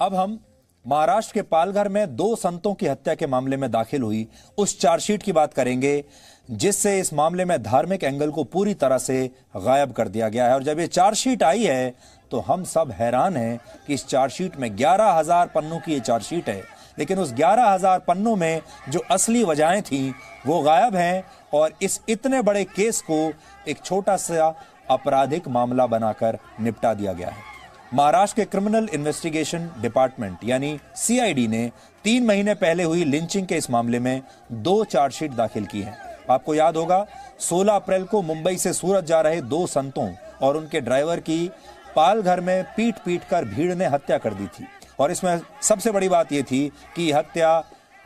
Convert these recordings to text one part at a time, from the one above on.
अब हम महाराष्ट्र के पालघर में 2 संतों की हत्या के मामले में दाखिल हुई उस चार्जशीट की बात करेंगे जिससे इस मामले में धार्मिक एंगल को पूरी तरह से गायब कर दिया गया है। और जब ये चार्जशीट आई है तो हम सब हैरान हैं कि इस चार्जशीट में 11,000 पन्नों की ये चार्जशीट है, लेकिन उस 11,000 पन्नों में जो असली वजहें थीं वो गायब हैं और इस इतने बड़े केस को एक छोटा सा आपराधिक मामला बनाकर निपटा दिया गया है। महाराष्ट्र के क्रिमिनल इन्वेस्टिगेशन डिपार्टमेंट यानी सीआईडी ने 3 महीने पहले हुई लिंचिंग के इस मामले में 2 चार्जशीट दाखिल की हैं। आपको याद होगा 16 अप्रैल को मुंबई से सूरत जा रहे 2 संतों और उनके ड्राइवर की पालघर में पीट पीट कर भीड़ ने हत्या कर दी थी। और इसमें सबसे बड़ी बात यह थी कि हत्या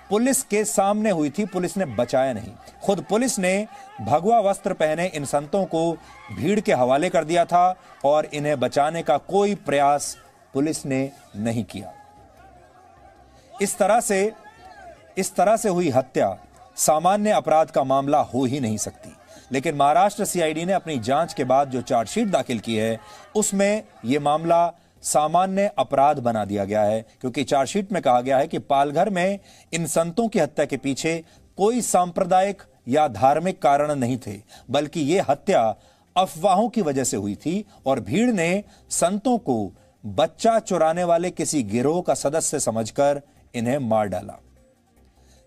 पुलिस के सामने हुई थी, पुलिस ने बचाया नहीं। खुद पुलिस ने भगवा वस्त्र पहने इन संतों को भीड़ के हवाले कर दिया था और इन्हें बचाने का कोई प्रयास पुलिस ने नहीं किया। इस तरह से हुई हत्या सामान्य अपराध का मामला हो ही नहीं सकती। लेकिन महाराष्ट्र सीआईडी ने अपनी जांच के बाद जो चार्जशीट दाखिल की है उसमें यह मामला सामान्य अपराध बना दिया गया है, क्योंकि चार्जशीट में कहा गया है कि पालघर में इन संतों की हत्या के पीछे कोई सांप्रदायिक या धार्मिक कारण नहीं थे, बल्कि यह हत्या अफवाहों की वजह से हुई थी और भीड़ ने संतों को बच्चा चुराने वाले किसी गिरोह का सदस्य समझकर इन्हें मार डाला।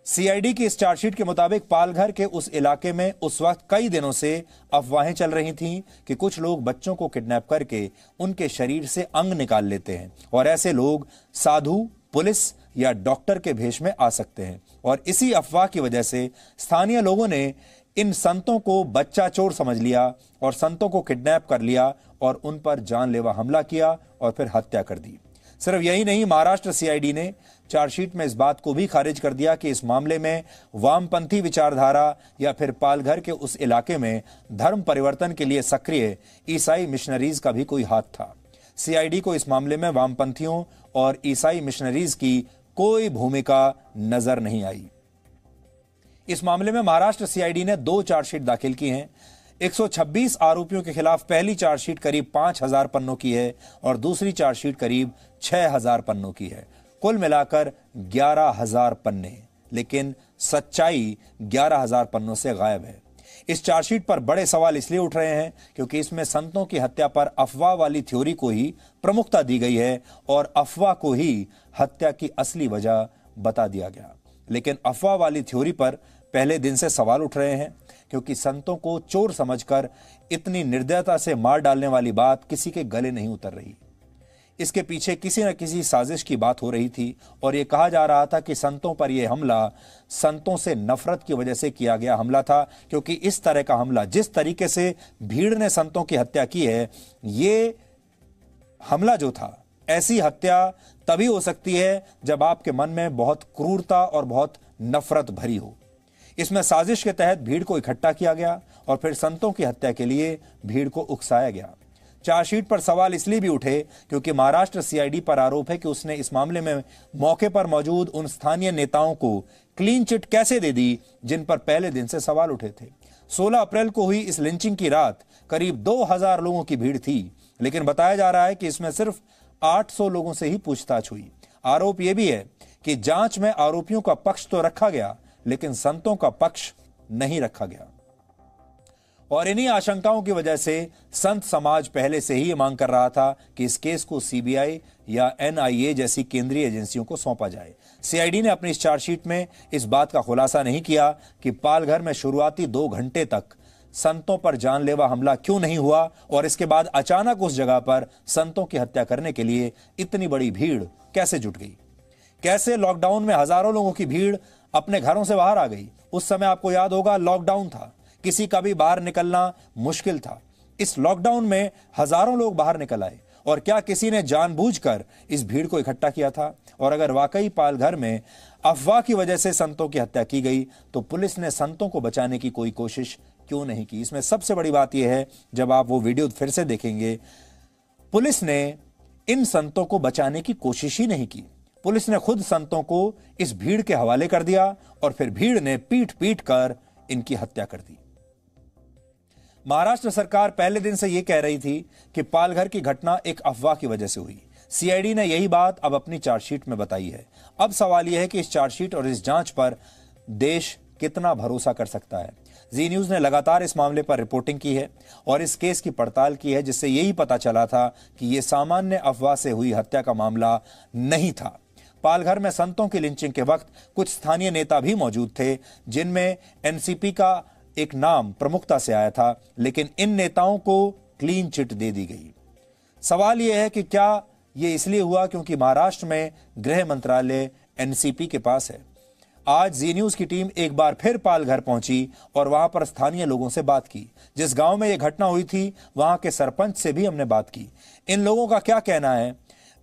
सीआईडी की इस चार्जशीट के मुताबिक पालघर के उस इलाके में उस वक्त कई दिनों से अफवाहें चल रही थीं कि कुछ लोग बच्चों को किडनैप करके उनके शरीर से अंग निकाल लेते हैं और ऐसे लोग साधु, पुलिस या डॉक्टर के भेष में आ सकते हैं। और इसी अफवाह की वजह से स्थानीय लोगों ने इन संतों को बच्चा चोर समझ लिया और संतों को किडनैप कर लिया और उन पर जानलेवा हमला किया और फिर हत्या कर दी। सिर्फ यही नहीं, महाराष्ट्र सीआईडी ने चार्जशीट में इस बात को भी खारिज कर दिया कि इस मामले में वामपंथी विचारधारा या फिर पालघर के उस इलाके में धर्म परिवर्तन के लिए सक्रिय ईसाई मिशनरीज का भी कोई हाथ था। सीआईडी को इस मामले में वामपंथियों और ईसाई मिशनरीज की कोई भूमिका नजर नहीं आई। इस मामले में महाराष्ट्र सीआईडी ने 2 चार्जशीट दाखिल की हैं। 126 आरोपियों के खिलाफ पहली चार्जशीट करीब 5,000 पन्नों की है और दूसरी चार्जशीट करीब 6,000 पन्नों की है। कुल मिलाकर 11,000 पन्ने, लेकिन सच्चाई 11,000 पन्नों से गायब है। इस चार्जशीट पर बड़े सवाल इसलिए उठ रहे हैं क्योंकि इसमें संतों की हत्या पर अफवाह वाली थ्योरी को ही प्रमुखता दी गई है और अफवाह को ही हत्या की असली वजह बता दिया गया। लेकिन अफवाह वाली थ्योरी पर पहले दिन से सवाल उठ रहे हैं क्योंकि संतों को चोर समझकर इतनी निर्दयता से मार डालने वाली बात किसी के गले नहीं उतर रही। इसके पीछे किसी न किसी साजिश की बात हो रही थी और यह कहा जा रहा था कि संतों पर यह हमला संतों से नफरत की वजह से किया गया हमला था, क्योंकि इस तरह का हमला, जिस तरीके से भीड़ ने संतों की हत्या की है, ये हमला जो था, ऐसी हत्या तभी हो सकती है जब आपके मन में बहुत क्रूरता और बहुत नफरत भरी हो। इसमें साजिश के तहत भीड़ को इकट्ठा किया गया और फिर संतों की हत्या के लिए भीड़ को उकसाया गया। चार्जशीट पर सवाल इसलिए भी उठे क्योंकि महाराष्ट्र सीआईडी पर आरोप है कि उसने इस मामले में मौके पर मौजूद उन स्थानीय नेताओं को क्लीन चिट कैसे दे दी जिन पर पहले दिन से सवाल उठे थे। 16 अप्रैल को हुई इस लिंचिंग की रात करीब 2,000 लोगों की भीड़ थी, लेकिन बताया जा रहा है कि इसमें सिर्फ 800 लोगों से ही पूछताछ हुई। आरोप यह भी है कि जांच में आरोपियों का पक्ष तो रखा गया, लेकिन संतों का पक्ष नहीं रखा गया। और इन्हीं आशंकाओं की वजह से संत समाज पहले से ही मांग कर रहा था कि इस केस को सीबीआई या एनआईए जैसी केंद्रीय एजेंसियों को सौंपा जाए। सीआईडी ने अपनी इस चार्जशीट में इस बात का खुलासा नहीं किया कि पालघर में शुरुआती 2 घंटे तक संतों पर जानलेवा हमला क्यों नहीं हुआ और इसके बाद अचानक उस जगह पर संतों की हत्या करने के लिए इतनी बड़ी भीड़ कैसे जुट गई। कैसे लॉकडाउन में हजारों लोगों की भीड़ अपने घरों से बाहर आ गई। उस समय आपको याद होगा लॉकडाउन था, किसी का भी बाहर निकलना मुश्किल था। इस लॉकडाउन में हजारों लोग बाहर निकल आए और क्या किसी ने जानबूझकर इस भीड़ को इकट्ठा किया था? और अगर वाकई पालघर में अफवाह की वजह से संतों की हत्या की गई तो पुलिस ने संतों को बचाने की कोई कोशिश क्यों नहीं की? इसमें सबसे बड़ी बात यह है, जब आप वो वीडियो फिर से देखेंगे, पुलिस ने इन संतों को बचाने की कोशिश ही नहीं की। पुलिस ने खुद संतों को इस भीड़ के हवाले कर दिया और फिर भीड़ ने पीट पीट कर इनकी हत्या कर दी। महाराष्ट्र सरकार पहले दिन से यह कह रही थी कि पालघर की घटना एक अफवाह की वजह से हुई। सीआईडी ने यही बात अब अपनी चार्जशीट में बताई है। अब सवाल यह है कि इस चार्जशीट और इस जांच पर देश कितना भरोसा कर सकता है। जी न्यूज ने लगातार इस मामले पर रिपोर्टिंग की है और इस केस की पड़ताल की है, जिससे यही पता चला था कि यह सामान्य अफवाह से हुई हत्या का मामला नहीं था। पालघर में संतों की लिंचिंग के वक्त कुछ स्थानीय नेता भी मौजूद थे, जिनमें एनसीपी का एक नाम प्रमुखता से आया था, लेकिन इन नेताओं को क्लीन चिट दे दी गई। सवाल यह है कि क्या यह इसलिए हुआ क्योंकि महाराष्ट्र में गृह मंत्रालय एनसीपी के पास है। आज जी न्यूज की टीम एक बार फिर पालघर पहुंची और वहां पर स्थानीय लोगों से बात की। जिस गांव में यह घटना हुई थी वहां के सरपंच से भी हमने बात की। इन लोगों का क्या कहना है?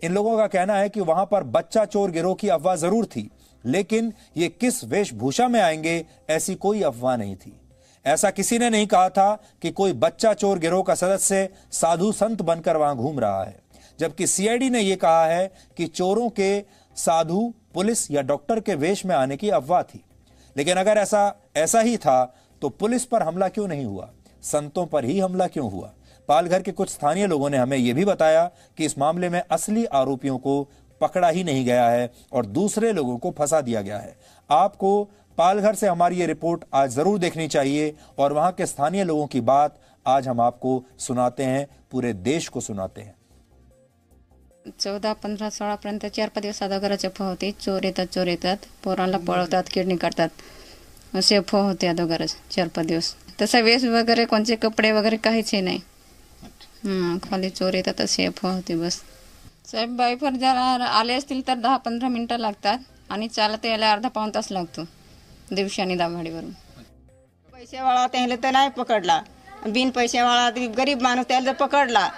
इन लोगों का कहना है कि वहां पर बच्चा चोर गिरोह की अफवाह जरूर थी, लेकिन ये किस वेशभूषा में आएंगे ऐसी कोई अफवाह नहीं थी। ऐसा किसी ने नहीं कहा था कि कोई बच्चा चोर गिरोह का सदस्य साधु संत बनकर वहां घूम रहा है, जबकि सीआईडी ने यह कहा है कि चोरों के साधु, पुलिस या डॉक्टर के वेश में आने की अफवाह थी। लेकिन अगर ऐसा ही था तो पुलिस पर हमला क्यों नहीं हुआ? संतों पर ही हमला क्यों हुआ? पालघर के कुछ स्थानीय लोगों ने हमें यह भी बताया कि इस मामले में असली आरोपियों को पकड़ा ही नहीं गया है और दूसरे लोगों को फंसा दिया गया है। आपको पालघर से हमारी ये रिपोर्ट आज जरूर देखनी चाहिए और वहां के स्थानीय लोगों की बात आज हम आपको सुनाते हैं, पूरे देश को सुनाते हैं। 14, 15, 16 पर्यंत 4-5 दिवस अगोदरची अफवा होती। चोर येतात पोरांना पळवतात, किडनी करतात, अशी अफवा होती अगोदरच 4-5 दिवस। तसा वेश वगैरे, कोणते कपडे वगैरे काहीच नाही। खाली चोर येतात अशी अफवा होती बस। साहेब बाईफर जर आले असतील तर 10-15 मिनिटं लागतात आणि चालत यायला अर्धा-पाऊण तास लागतो दिवसानी दाभाडीवरून। पैसेवाळा त्याला तर नाही पकडला, बिन पैसेवाळा गरीब माणूस त्याला पकडला,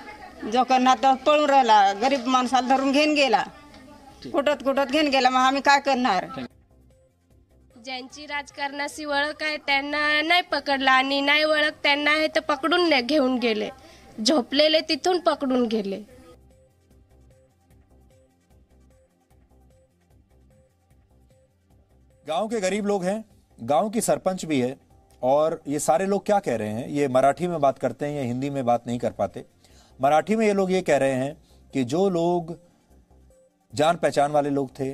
जो करणार तर पळून राहिला, गरीब माणसाला धरून घेऊन गेला, कुठत घेऊन गेला, मग आम्ही काय करणार? ज्यांची राजकारणाशी ओळख आहे त्यांना नाही पकडला आणि नाही ओळख त्यांना आहे तर पकडून घेऊन गेले, झोपलेले तिथून पकडून गेले। गांव के गरीब लोग हैं, गांव की सरपंच भी है, और ये सारे लोग क्या कह रहे हैं, ये मराठी में बात करते हैं, ये हिंदी में बात नहीं कर पाते। मराठी में ये लोग ये कह रहे हैं कि जो लोग जान पहचान वाले लोग थे,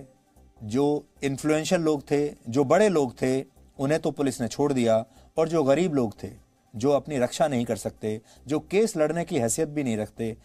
जो इन्फ्लुएंशियल लोग थे, जो बड़े लोग थे, उन्हें तो पुलिस ने छोड़ दिया, और जो गरीब लोग थे, जो अपनी रक्षा नहीं कर सकते, जो केस लड़ने की हैसियत भी नहीं रखते,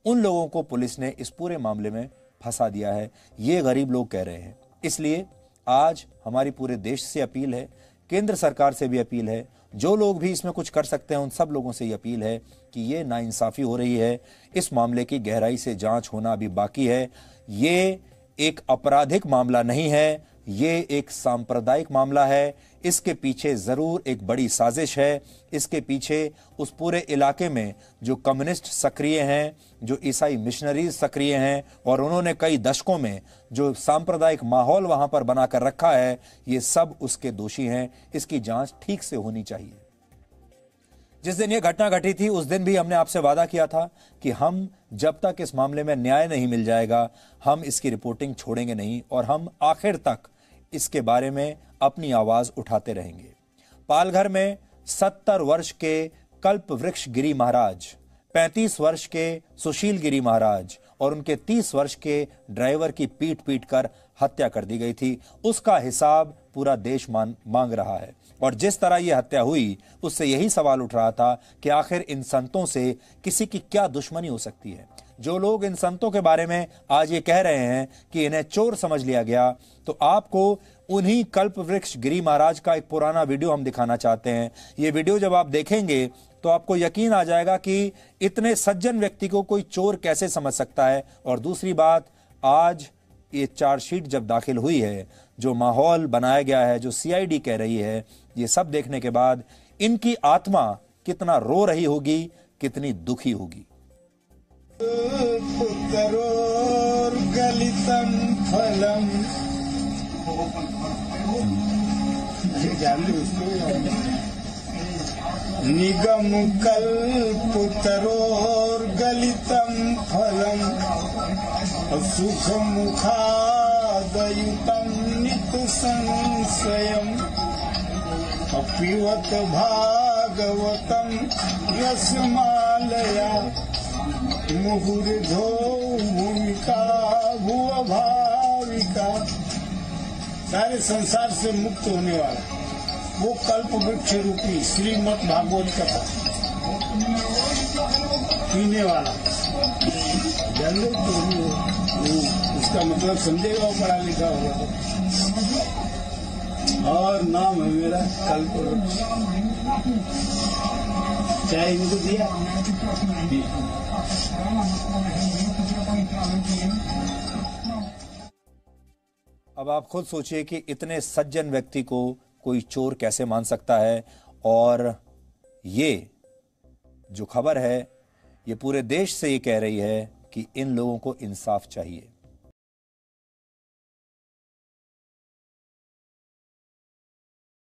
उन लोगों को पुलिस ने इस पूरे मामले में फंसा दिया है, ये गरीब लोग कह रहे हैं। इसलिए आज हमारी पूरे देश से अपील है, केंद्र सरकार से भी अपील है, जो लोग भी इसमें कुछ कर सकते हैं उन सब लोगों से ये अपील है कि ये नाइंसाफी हो रही है, इस मामले की गहराई से जांच होना अभी बाकी है। ये एक आपराधिक मामला नहीं है, ये एक सांप्रदायिक मामला है। इसके पीछे जरूर एक बड़ी साजिश है, इसके पीछे उस पूरे इलाके में जो कम्युनिस्ट सक्रिय हैं, जो ईसाई मिशनरीज सक्रिय हैं, और उन्होंने कई दशकों में जो सांप्रदायिक माहौल वहां पर बनाकर रखा है, ये सब उसके दोषी हैं। इसकी जांच ठीक से होनी चाहिए। जिस दिन ये घटना घटी थी उस दिन भी हमने आपसे वादा किया था कि हम जब तक इस मामले में न्याय नहीं मिल जाएगा, हम इसकी रिपोर्टिंग छोड़ेंगे नहीं और हम आखिर तक इसके बारे में अपनी आवाज उठाते रहेंगे। पालघर में 70 वर्ष के कल्प वृक्ष गिरी महाराज, 35 वर्ष के सुशील गिरी महाराज और उनके 30 वर्ष के ड्राइवर की पीट कर हत्या कर दी गई थी। उसका हिसाब पूरा देश मांग रहा है। और जिस तरह यह हत्या हुई उससे यही सवाल उठ रहा था कि आखिर इन संतों से किसी की क्या दुश्मनी हो सकती है। जो लोग इन संतों के बारे में आज ये कह रहे हैं कि इन्हें चोर समझ लिया गया, तो आपको उन्हीं कल्प वृक्ष गिरी महाराज का एक पुराना वीडियो हम दिखाना चाहते हैं। ये वीडियो जब आप देखेंगे तो आपको यकीन आ जाएगा कि इतने सज्जन व्यक्ति को कोई चोर कैसे समझ सकता है। और दूसरी बात, आज ये चार्जशीट जब दाखिल हुई है, जो माहौल बनाया गया है, जो सीआईडी कह रही है, ये सब देखने के बाद इनकी आत्मा कितना रो रही होगी, कितनी दुखी होगी। निगम कल्पतरोर गलितम फलम सुखमुखादयुतं नित संशयम् पिबत भागवतं रसमालया मुहुर्धो मुनि भाविका भुव भाविका, सारे संसार से मुक्त होने वाला वो कल्प वृक्ष रूपी श्रीमद् भागवत कथा पीने वाला, जान लो तो वो उसका मतलब समझेगा, वो पढ़ा लिखा होगा तो। और नाम है मेरा कल्प वृक्ष। चाय इनको दिया। अब आप खुद सोचिए कि इतने सज्जन व्यक्ति को कोई चोर कैसे मान सकता है। और ये जो खबर है ये पूरे देश से ये कह रही है कि इन लोगों को इंसाफ चाहिए।